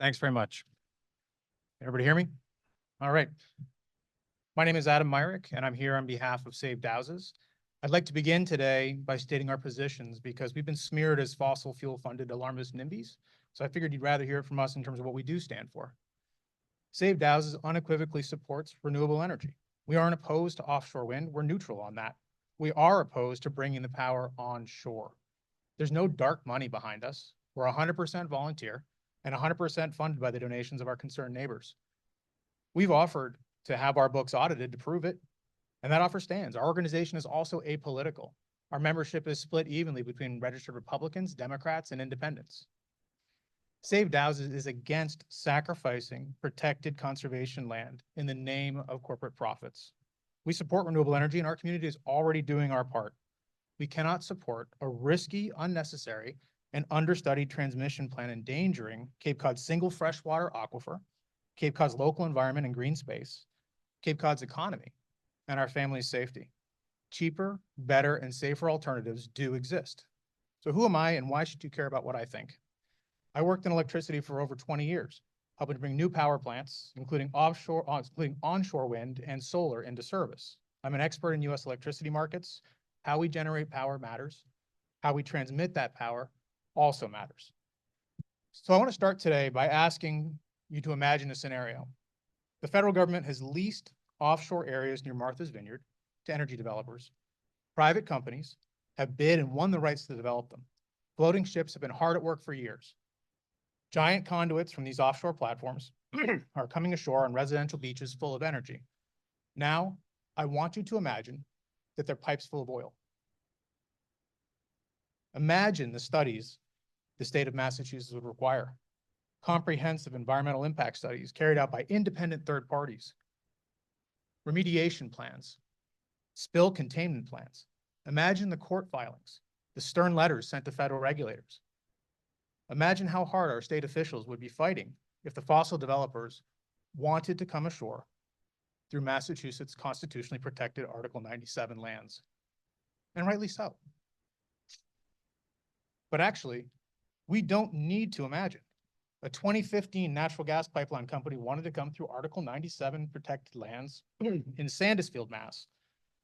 Thanks very much. Everybody hear me? All right. My name is Adam Myrick, and I'm here on behalf of Saved Houses. I'd like to begin today by stating our positions because we've been smeared as fossil fuel funded alarmist NIMBYs. So I figured you'd rather hear it from us in terms of what we do stand for. Saved Houses unequivocally supports renewable energy. We aren't opposed to offshore wind. We're neutral on that. We are opposed to bringing the power onshore. There's no dark money behind us. We're 100% volunteer and 100% funded by the donations of our concerned neighbors. We've offered to have our books audited to prove it, and that offer stands. Our organization is also apolitical. Our membership is split evenly between registered Republicans, Democrats, and independents. Saved Houses is against sacrificing protected conservation land in the name of corporate profits. We support renewable energy, and our community is already doing our part. We cannot support a risky, unnecessary, and understudied transmission plan endangering Cape Cod's single freshwater aquifer, Cape Cod's local environment and green space, Cape Cod's economy, and our family's safety. Cheaper, better, and safer alternatives do exist. So who am I and why should you care about what I think? I worked in electricity for over 20 years, helping to bring new power plants, including onshore wind and solar into service. I'm an expert in US electricity markets. How we generate power matters. How we transmit that power also matters. So I want to start today by asking you to imagine a scenario. The federal government has leased offshore areas near Martha's Vineyard to energy developers. Private companies have bid and won the rights to develop them. Floating ships have been hard at work for years. Giant conduits from these offshore platforms are coming ashore on residential beaches full of energy. Now, I want you to imagine that they're pipes full of oil. Imagine the studies the state of Massachusetts would require. Comprehensive environmental impact studies carried out by independent third parties. Remediation plans, spill containment plans. Imagine the court filings, the stern letters sent to federal regulators. Imagine how hard our state officials would be fighting if the fossil developers wanted to come ashore through Massachusetts constitutionally protected Article 97 lands. And rightly so. But actually, we don't need to imagine. A 2015 natural gas pipeline company wanted to come through Article 97 protected lands in Sandusfield, Mass,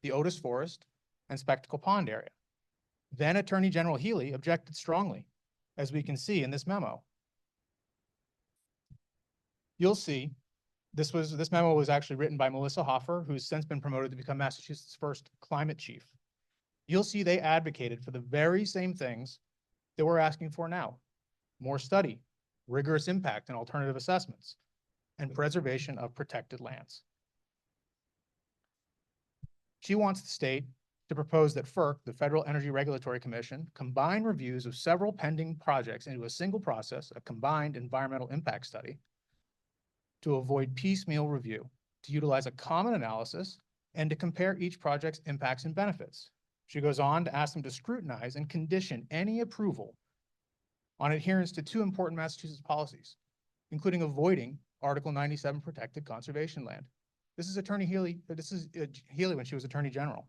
the Otis Forest and Spectacle Pond area. Then Attorney General Healy objected strongly, as we can see in this memo. You'll see this memo was actually written by Melissa Hoffer, who's since been promoted to become Massachusetts' first climate chief. You'll see they advocated for the very same things that we're asking for now: more study, rigorous impact and alternative assessments, and preservation of protected lands. She wants the state to propose that FERC, the Federal Energy Regulatory Commission, combine reviews of several pending projects into a single process, a combined environmental impact study, to avoid piecemeal review, to utilize a common analysis, and to compare each project's impacts and benefits. She goes on to ask them to scrutinize and condition any approval on adherence to two important Massachusetts policies, including avoiding Article 97 protected conservation land. This is Attorney Healy, Healy when she was Attorney General.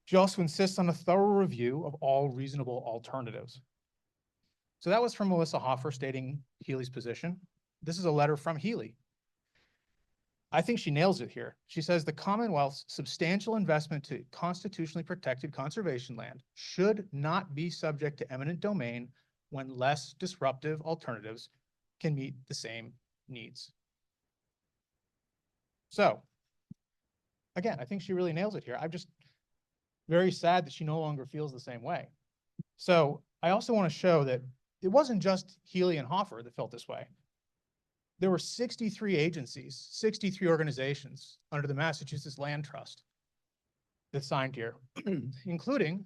She also insists on a thorough review of all reasonable alternatives. So that was from Melissa Hoffer stating Healy's position. This is a letter from Healy. I think she nails it here. She says the Commonwealth's substantial investment to constitutionally protected conservation land should not be subject to eminent domain when less disruptive alternatives can meet the same needs. So, again, I think she really nails it here. I'm just very sad that she no longer feels the same way. So I also want to show that it wasn't just Healy and Hoffer that felt this way. There were 63 agencies, 63 organizations under the Massachusetts Land Trust that signed here, including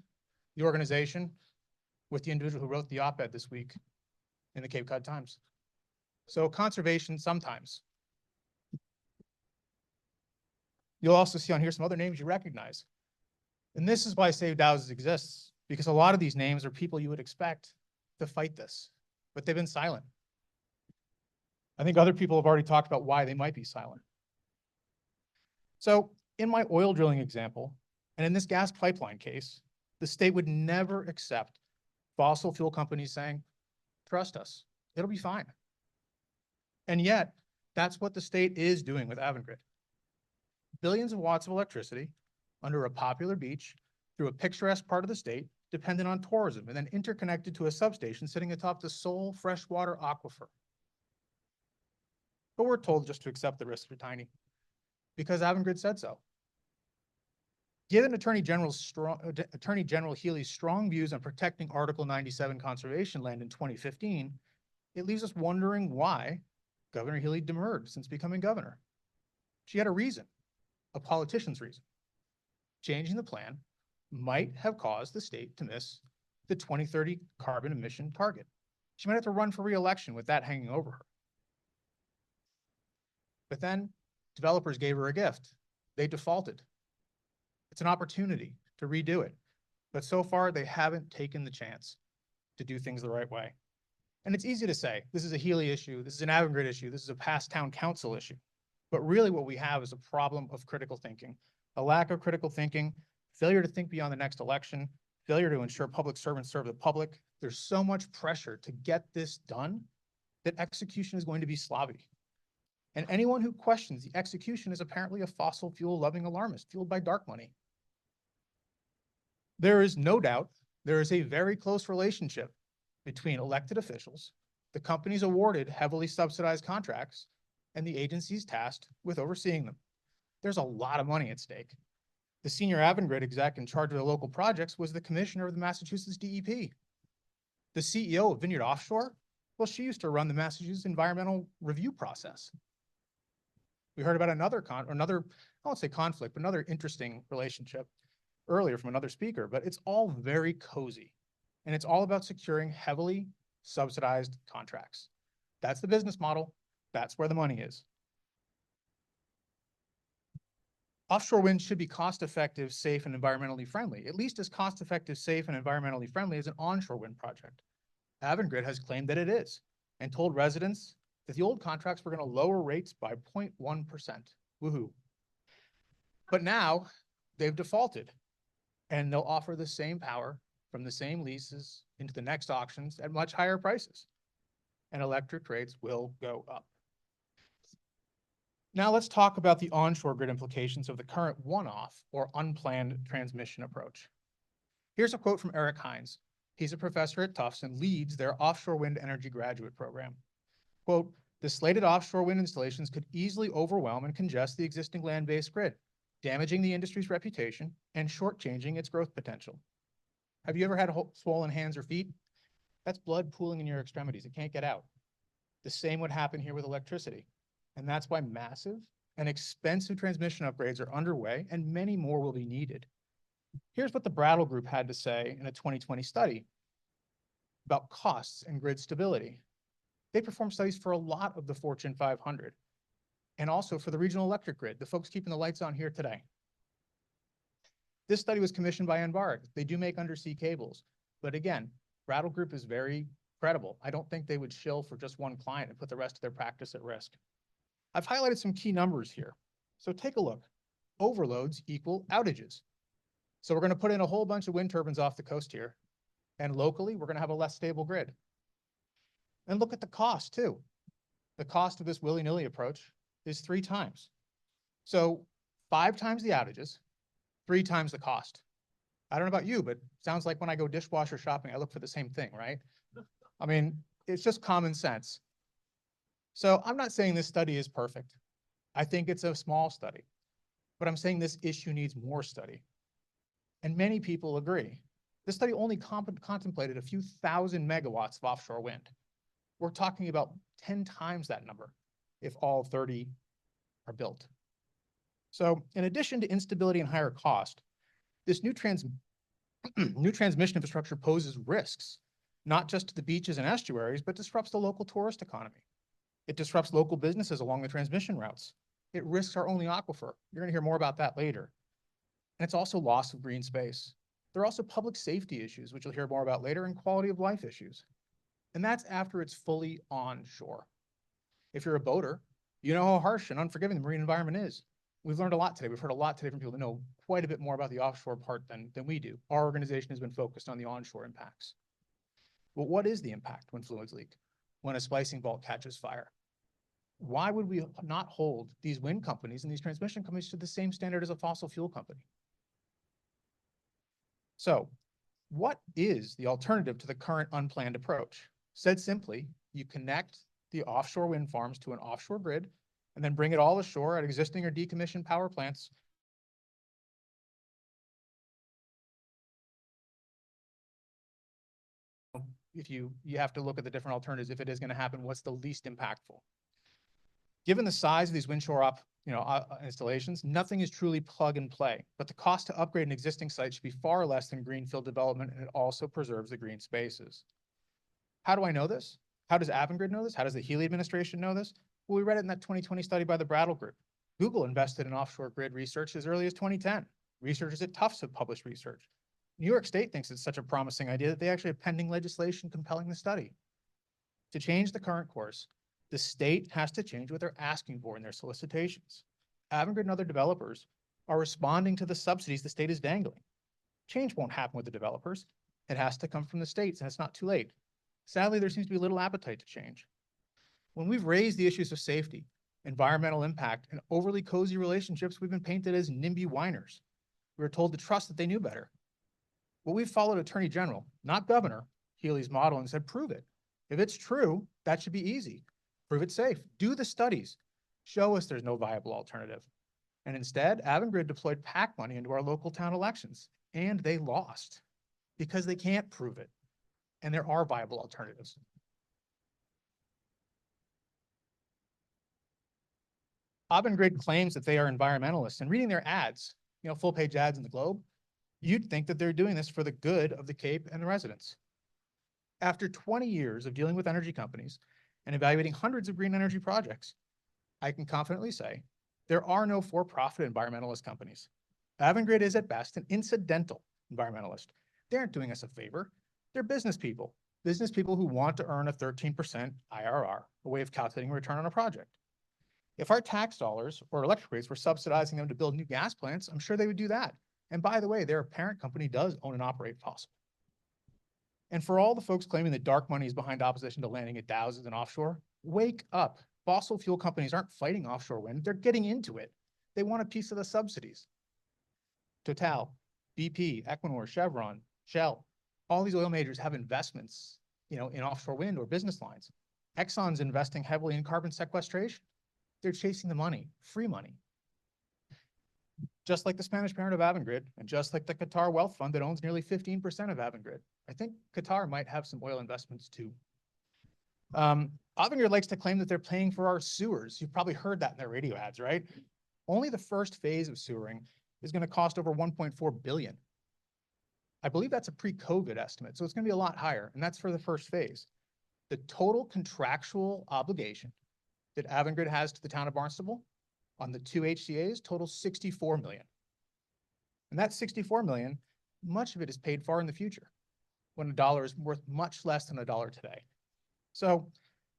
the organization with the individual who wrote the op-ed this week in the Cape Cod Times. So conservation sometimes. You'll also see on here some other names you recognize. And this is why Saved Houses exists, because a lot of these names are people you would expect to fight this, but they've been silent. I think other people have already talked about why they might be silent. So in my oil drilling example, and in this gas pipeline case, the state would never accept fossil fuel companies saying, trust us, it'll be fine. And yet, that's what the state is doing with Avangrid. Billions of watts of electricity under a popular beach through a picturesque part of the state, dependent on tourism, and then interconnected to a substation sitting atop the sole freshwater aquifer. But we're told just to accept the risks are tiny because Avangrid said so. Given Attorney General Healey's strong views on protecting Article 97 conservation land in 2015, it leaves us wondering why Governor Healey demurred since becoming governor. She had a reason, a politician's reason. Changing the plan might have caused the state to miss the 2030 carbon emission target. She might have to run for re-election with that hanging over her. But then developers gave her a gift. They defaulted. It's an opportunity to redo it. But so far, they haven't taken the chance to do things the right way. And it's easy to say, this is a Healey issue, this is an Avangrid issue, this is a past town council issue. But really what we have is a problem of critical thinking, a lack of critical thinking, failure to think beyond the next election, failure to ensure public servants serve the public. There's so much pressure to get this done that execution is going to be sloppy. And anyone who questions the execution is apparently a fossil fuel loving alarmist fueled by dark money. There is no doubt there is a very close relationship between elected officials, the companies awarded heavily subsidized contracts, and the agencies tasked with overseeing them. There's a lot of money at stake. The senior Avangrid exec in charge of the local projects was the commissioner of the Massachusetts DEP. The CEO of Vineyard Offshore, well, she used to run the Massachusetts environmental review process. We heard about another I won't say conflict, but another interesting relationship earlier from another speaker, but it's all very cozy. And it's all about securing heavily subsidized contracts. That's the business model. That's where the money is. Offshore wind should be cost-effective, safe, and environmentally friendly, at least as cost-effective, safe, and environmentally friendly as an onshore wind project. Avangrid has claimed that it is and told residents that the old contracts were going to lower rates by 0.1%. Woohoo. But now they've defaulted and they'll offer the same power from the same leases into the next auctions at much higher prices. And electric rates will go up. Now let's talk about the onshore grid implications of the current one-off or unplanned transmission approach. Here's a quote from Eric Hines. He's a professor at Tufts and leads their offshore wind energy graduate program. Quote, the slated offshore wind installations could easily overwhelm and congest the existing land-based grid, damaging the industry's reputation and shortchanging its growth potential. Have you ever had swollen hands or feet? That's blood pooling in your extremities. It can't get out. The same would happen here with electricity. And that's why massive and expensive transmission upgrades are underway and many more will be needed. Here's what the Brattle Group had to say in a 2020 study about costs and grid stability. They performed studies for a lot of the Fortune 500 and also for the regional electric grid, the folks keeping the lights on here today. This study was commissioned by Envarec. They do make undersea cables, but again, Brattle Group is very credible. I don't think they would shill for just one client and put the rest of their practice at risk. I've highlighted some key numbers here. So take a look. Overloads equal outages. So we're going to put in a whole bunch of wind turbines off the coast here. And locally, we're going to have a less stable grid. And look at the cost too. The cost of this willy-nilly approach is 3 times. So 5 times the outages, 3 times the cost. I don't know about you, but sounds like when I go dishwasher shopping, I look for the same thing, right? I mean, it's just common sense. So I'm not saying this study is perfect. I think it's a small study, but I'm saying this issue needs more study. And many people agree. This study only contemplated a few thousand megawatts of offshore wind. We're talking about 10 times that number if all 30 are built. So in addition to instability and higher cost, this new transmission infrastructure poses risks, not just to the beaches and estuaries, but disrupts the local tourist economy. It disrupts local businesses along the transmission routes. It risks our only aquifer. You're going to hear more about that later. And it's also loss of green space. There are also public safety issues, which you'll hear more about later, and quality of life issues. And that's after it's fully onshore. If you're a boater, you know how harsh and unforgiving the marine environment is. We've learned a lot today. We've heard a lot today from people that know quite a bit more about the offshore part than we do. Our organization has been focused on the onshore impacts. Well, what is the impact when fluids leak? When a splicing vault catches fire? Why would we not hold these wind companies and these transmission companies to the same standard as a fossil fuel company? So what is the alternative to the current unplanned approach? Said simply, you connect the offshore wind farms to an offshore grid and then bring it all ashore at existing or decommissioned power plants. If you have to look at the different alternatives, if it is going to happen, what's the least impactful? Given the size of these windshore installations, nothing is truly plug and play, but the cost to upgrade an existing site should be far less than greenfield development, and it also preserves the green spaces. How do I know this? How does Avangrid know this? How does the Healy administration know this? Well, we read it in that 2020 study by the Brattle Group. Google invested in offshore grid research as early as 2010. Researchers at Tufts have published research. New York State thinks it's such a promising idea that they actually have pending legislation compelling the study. To change the current course, the state has to change what they're asking for in their solicitations. Avangrid and other developers are responding to the subsidies the state is dangling. Change won't happen with the developers. It has to come from the states, and it's not too late. Sadly, there seems to be little appetite to change. When we've raised the issues of safety, environmental impact, and overly cozy relationships, we've been painted as NIMBY whiners. We were told to trust that they knew better. Well, we've followed Attorney General, not Governor Healy's model, and said, prove it. If it's true, that should be easy. Prove it safe. Do the studies. Show us there's no viable alternative. And instead, Avangrid deployed PAC money into our local town elections, and they lost because they can't prove it. And there are viable alternatives. Avangrid claims that they are environmentalists, and reading their ads, full-page ads in the Globe, you'd think that they're doing this for the good of the Cape and the residents. After 20 years of dealing with energy companies and evaluating hundreds of green energy projects, I can confidently say there are no for-profit environmentalist companies. Avangrid is at best an incidental environmentalist. They aren't doing us a favor. They're business people who want to earn a 13% IRR, a way of calculating return on a project. If our tax dollars or electric rates were subsidizing them to build new gas plants, I'm sure they would do that. And by the way, their parent company does own and operate fossil. And for all the folks claiming that dark money is behind opposition to landing at Dow's and offshore, wake up. Fossil fuel companies aren't fighting offshore wind. They're getting into it. They want a piece of the subsidies. Total, BP, Equinor, Chevron, Shell, all these oil majors have investments, in offshore wind or business lines. Exxon's investing heavily in carbon sequestration. They're chasing the money, free money. Just like the Spanish parent of Avangrid, and just like the Qatar Wealth Fund that owns nearly 15% of Avangrid. I think Qatar might have some oil investments too. Avangrid likes to claim that they're paying for our sewers. You've probably heard that in their radio ads, right? Only the first phase of sewering is going to cost over $1.4 billion. I believe that's a pre-COVID estimate, so it's going to be a lot higher, and that's for the first phase. The total contractual obligation that Avangrid has to the town of Barnstable on the 2 HCAs totals $64 million. And that $64 million, much of it is paid for in the future, when a dollar is worth much less than a dollar today. So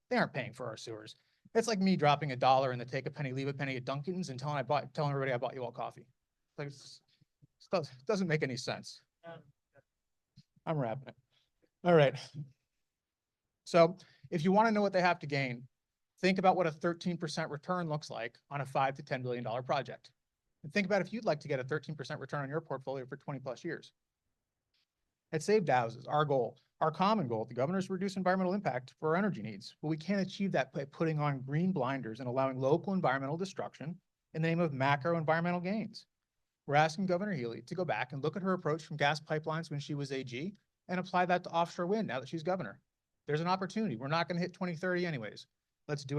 they aren't paying for our sewers. It's like me dropping $1 in the take a penny, leave a penny at Dunkin's and telling everybody I bought you all coffee. Like, it doesn't make any sense. I'm wrapping it. All right. So if you want to know what they have to gain, think about what a 13% return looks like on a $5 to $10 billion project. And think about if you'd like to get a 13% return on your portfolio for 20 plus years. At Save Dow's is our goal, our common goal, the governor's to reduce environmental impact for our energy needs. But we can't achieve that by putting on green blinders and allowing local environmental destruction in the name of macro environmental gains. We're asking Governor Healy to go back and look at her approach from gas pipelines when she was AG and apply that to offshore wind now that she's governor. There's an opportunity. We're not going to hit 2030 anyways. Let's do it.